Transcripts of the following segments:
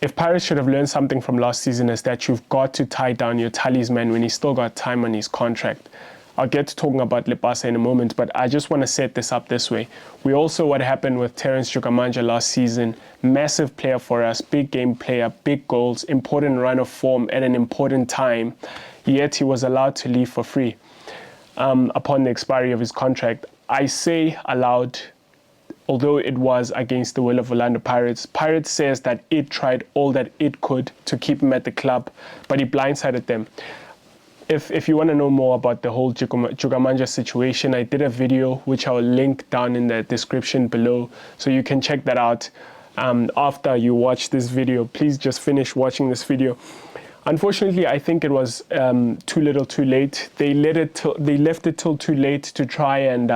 if Pirates should have learned something from last season, is that you've got to tie down your talisman when he's still got time on his contract. I'll get to talking about Lepasa in a moment, but I just want to set this up this way. We also, what happened with Terence Manja last season, massive player for us, big game player, big goals, important run of form at an important time, yet he was allowed to leave for free upon the expiry of his contract. I say allowed, although it was against the will of Orlando Pirates. Pirates says that it tried all that it could to keep him at the club, but he blindsided them. If you want to know more about the whole Manja situation, I did a video which I'll link down in the description below, so you can check that out. After you watch this video, please just finish watching this video. Unfortunately, I think it was too little, too late. They left it till too late to try and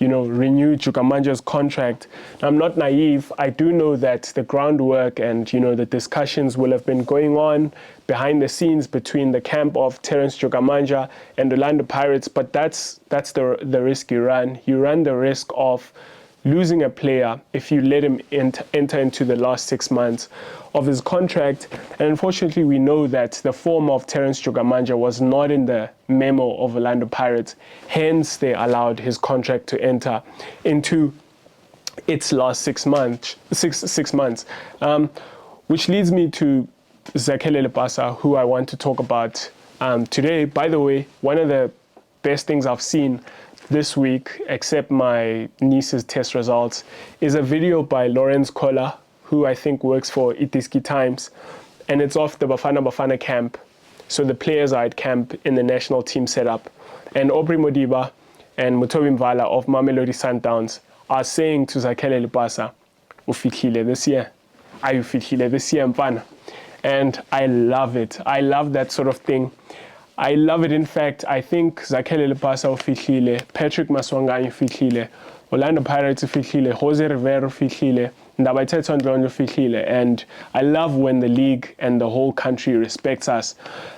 renew Manja's contract. I'm not naive. I do know that the groundwork and the discussions will have been going on behind the scenes between the camp of Terence Manja and Orlando Pirates, but that's the risk you run. You run the risk of losing a player if you let him enter into the last 6 months of his contract. And unfortunately, we know that the form of Terence Manja was not in the memo of Orlando Pirates. Hence, they allowed his contract to enter into its last 6 months. Which leads me to Zakhele Lepasa, who I want to talk about today. By the way, one of the best things I've seen this week, except my niece's test results, is a video by Lawrence Koller, who I think works for Itiski Times, and it's off the Bafana camp. So the players are at camp in the national team setup, and Aubrey Modiba and Mutobi Mvala of Mamelodi Sundowns are saying to Zakhele Lepasa, "Ufihlile this year, are you fihlile this year, mfana?" And I love it. I love that sort of thing. I love it. In fact, I think Zakhele Lepasa ufihlile, Patrick Maswanga ufihlile, Orlando Pirates ufihlile, Jose Rivera ufihlile, Ndabayithetho Ndlovu ufihlile, and I love when the league and the whole country respects us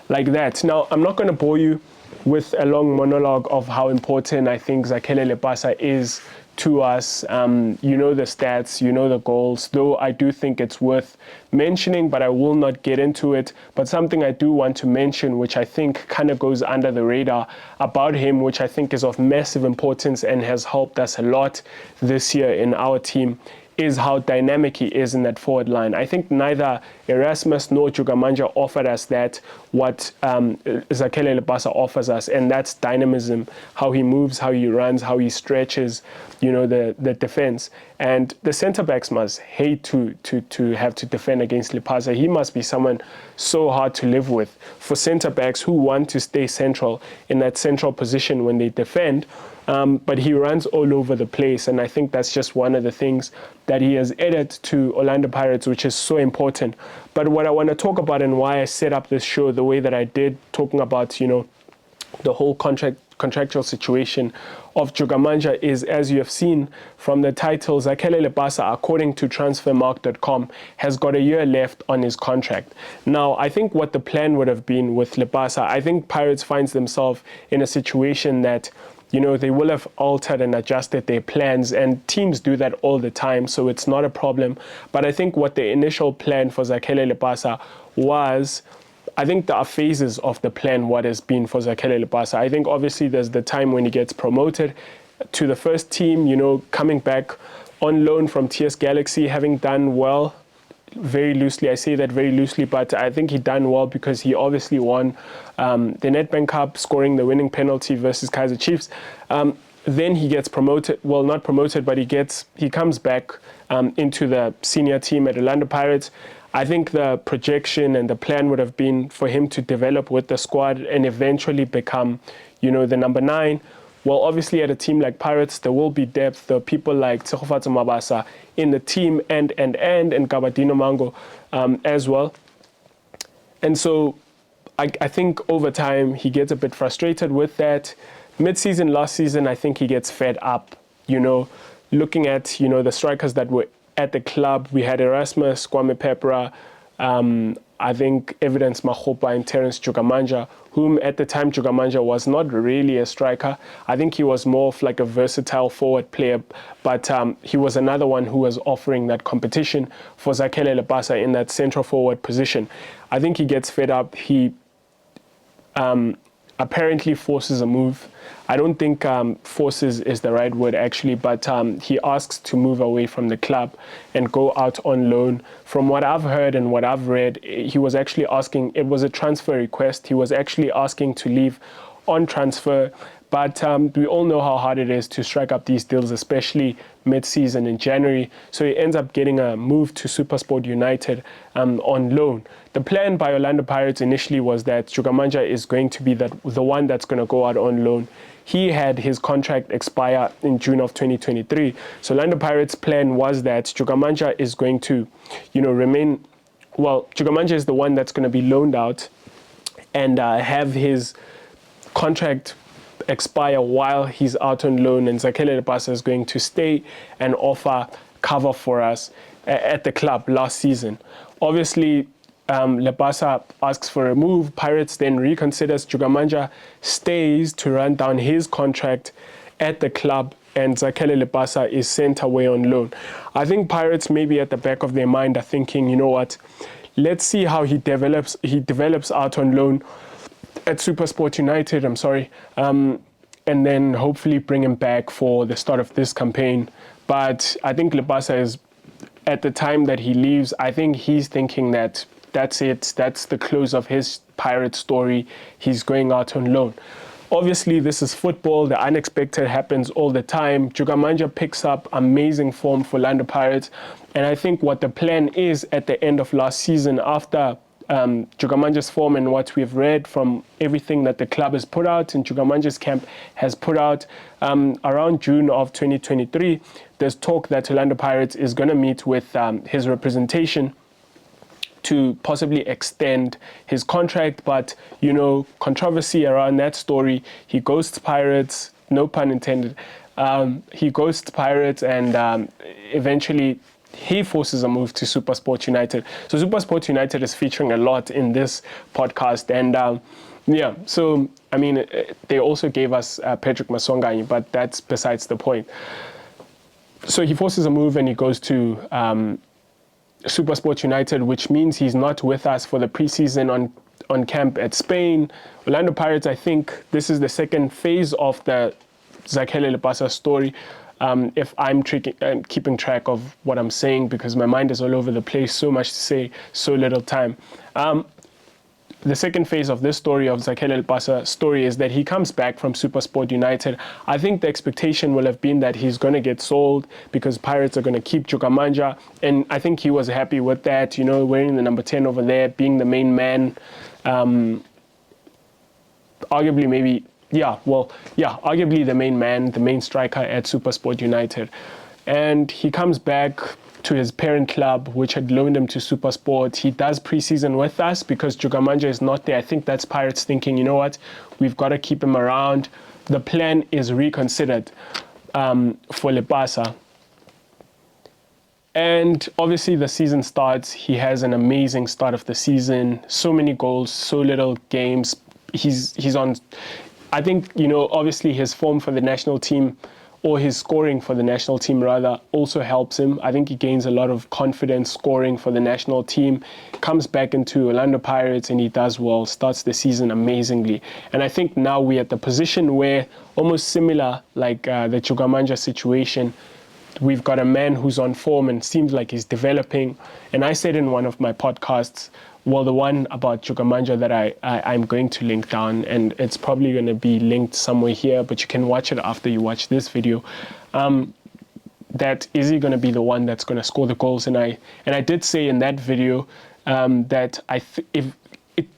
like that. Now, I'm not going to bore you with a long monologue of how important I think Zakhele Lepasa is to us. You know the stats, you know the goals, though I do think it's worth mentioning, but I will not get into it. But something I do want to mention, which I think kind of goes under the radar about him, which I think is of massive importance and has helped us a lot this year in our team, is how dynamic he is in that forward line. I think neither Erasmus nor Manja offered us that, what Zakhele Lepasa offers us, and that's dynamism, how he moves, how he runs, how he stretches, the defense. And the centre-backs must hate to have to defend against Lepasa. He must be someone so hard to live with. For centre-backs who want to stay central in that central position when they defend, but he runs all over the place, and I think that's just one of the things that he has added to Orlando Pirates, which is so important. But what I want to talk about and why I set up this show the way that I did, talking about, the whole contractual situation of Manja, is, as you have seen from the title, Zakhele Lepasa, according to transfermarkt.com, has got a year left on his contract. Now, I think what the plan would have been with Lepasa, I think Pirates finds themselves in a situation that they will have altered and adjusted their plans, and teams do that all the time, so it's not a problem. But I think what the initial plan for Zakhele Lepasa was, I think there are phases of the plan, what has been for Zakhele Lepasa. I think obviously there's the time when he gets promoted to the first team, coming back on loan from TS Galaxy, having done well. Very loosely, I say that very loosely, but I think he done well because he obviously won the Nedbank Cup, scoring the winning penalty versus Kaizer Chiefs. Then he gets promoted, well, not promoted, but he comes back into the senior team at Orlando Pirates. I think the projection and the plan would have been for him to develop with the squad and eventually become, the number 9. Well, obviously at a team like Pirates, there will be depth. There are people like Tsegofatso Mabasa in the team and Kabadino Mango as well. And so I think over time he gets a bit frustrated with that. Mid-season, last season, I think he gets fed up, looking at, the strikers that were at the club. We had Erasmus, Kwame Pepra. I think Evidence Makgopa and Terence Manja, whom at the time Manja was not really a striker. I think he was more of like a versatile forward player, but he was another one who was offering that competition for Zakhele Lepasa in that central forward position. I think he gets fed up. He apparently forces a move. I don't think forces is the right word actually, but he asks to move away from the club and go out on loan. From what I've heard and what I've read, he was actually asking, it was a transfer request. He was actually asking to leave on transfer. But we all know how hard it is to strike up these deals, especially mid-season in January. So he ends up getting a move to SuperSport United on loan. The plan by Orlando Pirates initially was that Manja is going to be the one that's going to go out on loan. He had his contract expire in June of 2023. So Orlando Pirates' plan was that Manja is going to, remain. Well, Manja is the one that's going to be loaned out and have his contract expire while he's out on loan, and Zakhele Lepasa is going to stay and offer cover for us at the club last season. Obviously, Lepasa asks for a move. Pirates then reconsiders. Manja stays to run down his contract at the club, and Zakhele Lepasa is sent away on loan. I think Pirates maybe at the back of their mind are thinking, you know what, let's see how he develops. He develops out on loan at SuperSport United, and then hopefully bring him back for the start of this campaign. But I think Lepasa is, at the time that he leaves, I think he's thinking that that's it, that's the close of his Pirate story. He's going out on loan. Obviously, this is football. The unexpected happens all the time. Manja picks up amazing form for Orlando Pirates. And I think what the plan is at the end of last season, after Manja's form and what we've read from everything that the club has put out and Manja's camp has put out, around June of 2023, there's talk that Orlando Pirates is going to meet with his representation to possibly extend his contract. But, controversy around that story. He ghosts Pirates, no pun intended. He ghosts Pirates and eventually he forces a move to SuperSport United. So SuperSport United is featuring a lot in this podcast. And so, I mean, they also gave us Patrick Masongani, but that's besides the point. So he forces a move and he goes to SuperSport United, which means he's not with us for the preseason on camp at Spain. Orlando Pirates, I think this is the second phase of the Zakhele Lepasa story. If I'm keeping track of what I'm saying, because my mind is all over the place, so much to say, so little time. The second phase of this story, of Zakhele Lepasa story, is that he comes back from SuperSport United. I think the expectation will have been that he's going to get sold because Pirates are going to keep Manja, and I think he was happy with that, wearing the number 10 over there, being the main man. Arguably the main man, the main striker at SuperSport United. And he comes back to his parent club, which had loaned him to SuperSport. He does preseason with us because Manja is not there. I think that's Pirates thinking, you know what, we've got to keep him around. The plan is reconsidered for Lepasa. And obviously the season starts. He has an amazing start of the season. So many goals, so little games. He's on... I think, obviously his form for the national team, or his scoring for the national team rather, also helps him. I think he gains a lot of confidence scoring for the national team, comes back into Orlando Pirates and he does well, starts the season amazingly. And I think now we're at the position where, almost similar like the Manja situation, we've got a man who's on form and seems like he's developing. And I said in one of my podcasts, well, the one about Manja that I'm going to link down, and it's probably going to be linked somewhere here, but you can watch it after you watch this video, that is he going to be the one that's going to score the goals. And I did say in that video that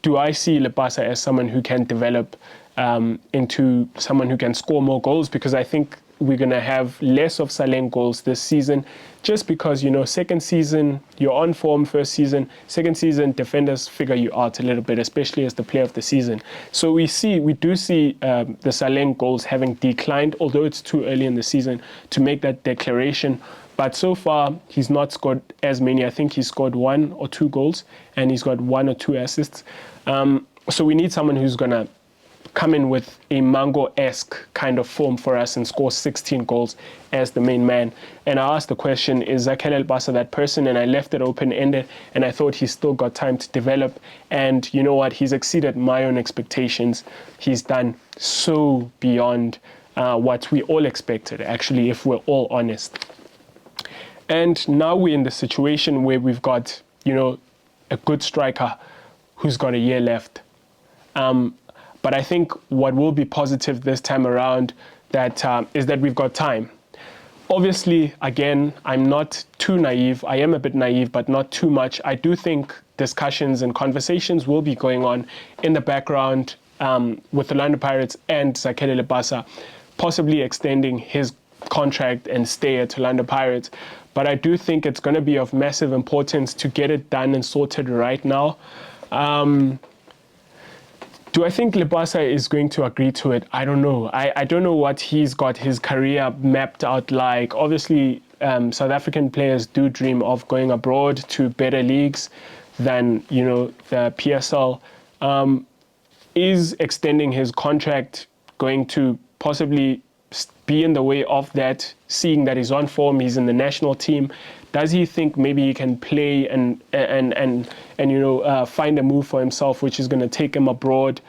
do I see Lepasa as someone who can develop into someone who can score more goals, because I think we're going to have less of Saleng goals this season, just because, second season, you're on form, first season, second season, defenders figure you out a little bit, especially as the player of the season. So we do see the Saleng goals having declined, although it's too early in the season to make that declaration. But so far, he's not scored as many. I think he scored 1 or 2 goals, and he's got 1 or 2 assists. So we need someone who's going to come in with a Mango-esque kind of form for us and score 16 goals as the main man. And I asked the question, is Zakhele Lepasa that person? And I left it open-ended, and I thought he's still got time to develop. And you know what? He's exceeded my own expectations. He's done so beyond what we all expected, actually, if we're all honest. And now we're in the situation where we've got, a good striker who's got a year left. But I think what will be positive this time around is that we've got time. Obviously, again, I'm not too naive. I am a bit naive, but not too much. I do think discussions and conversations will be going on in the background with the Orlando Pirates and Zakhele Lepasa, possibly extending his contract and stay at Orlando Pirates. But I do think it's going to be of massive importance to get it done and sorted right now. Do I think Lepasa is going to agree to it? I don't know. I don't know what he's got his career mapped out like. Obviously, South African players do dream of going abroad to better leagues than, the PSL. Is extending his contract going to possibly be in the way of that, seeing that he's on form, he's in the national team? Does he think maybe he can play and find a move for himself, which is going to take him abroad?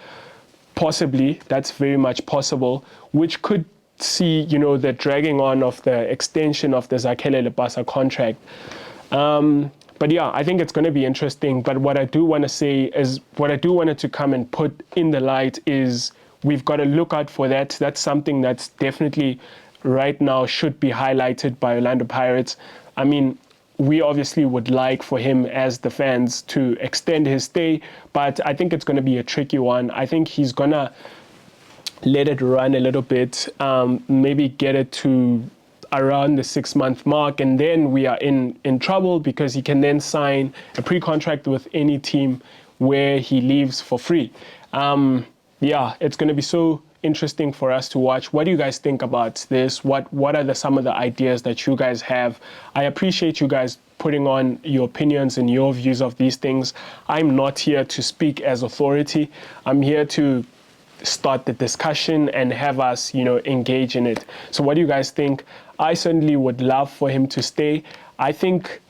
Possibly, that's very much possible, which could see, the dragging on of the extension of the Zakhele Lepasa contract. But yeah, I think it's going to be interesting. But what I do want to say is, what I do want to come and put in the light is we've got to look out for that. That's something that's definitely right now should be highlighted by Orlando Pirates. I mean, we obviously would like for him as the fans to extend his stay, but I think it's going to be a tricky one. I think he's going to let it run a little bit, maybe get it to around the 6-month mark, and then we are in trouble because he can then sign a pre-contract with any team where he leaves for free. Yeah, it's going to be so interesting for us to watch. What do you guys think about this? What are some of the ideas that you guys have? I appreciate you guys putting on your opinions and your views of these things. I'm not here to speak as authority. I'm here to start the discussion and have us, engage in it. So what do you guys think? I certainly would love for him to stay. I think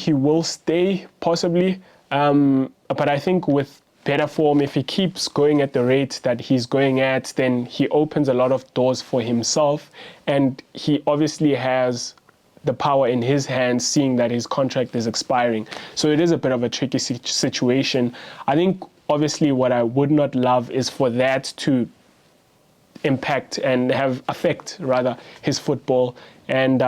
he will stay, possibly. But I think with better form, if he keeps going at the rate that he's going at, then he opens a lot of doors for himself. And he obviously has the power in his hands, seeing that his contract is expiring. So it is a bit of a tricky situation. I think, obviously, what I would not love is for that to impact and affect his football. And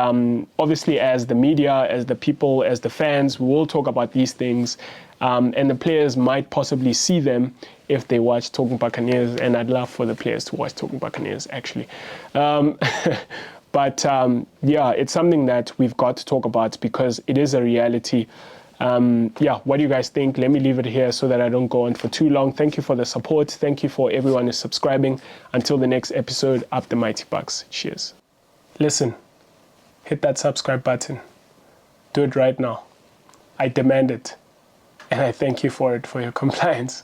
obviously, as the media, as the people, as the fans, we will talk about these things. And the players might possibly see them if they watch Talking Buccaneers. And I'd love for the players to watch Talking Buccaneers, actually. But yeah, it's something that we've got to talk about because it is a reality. Yeah, what do you guys think? Let me leave it here so that I don't go on for too long. Thank you for the support. Thank you for everyone who's subscribing. Until the next episode, up the mighty Bucks. Cheers. Listen, hit that subscribe button. Do it right now. I demand it. And I thank you for it, for your compliance.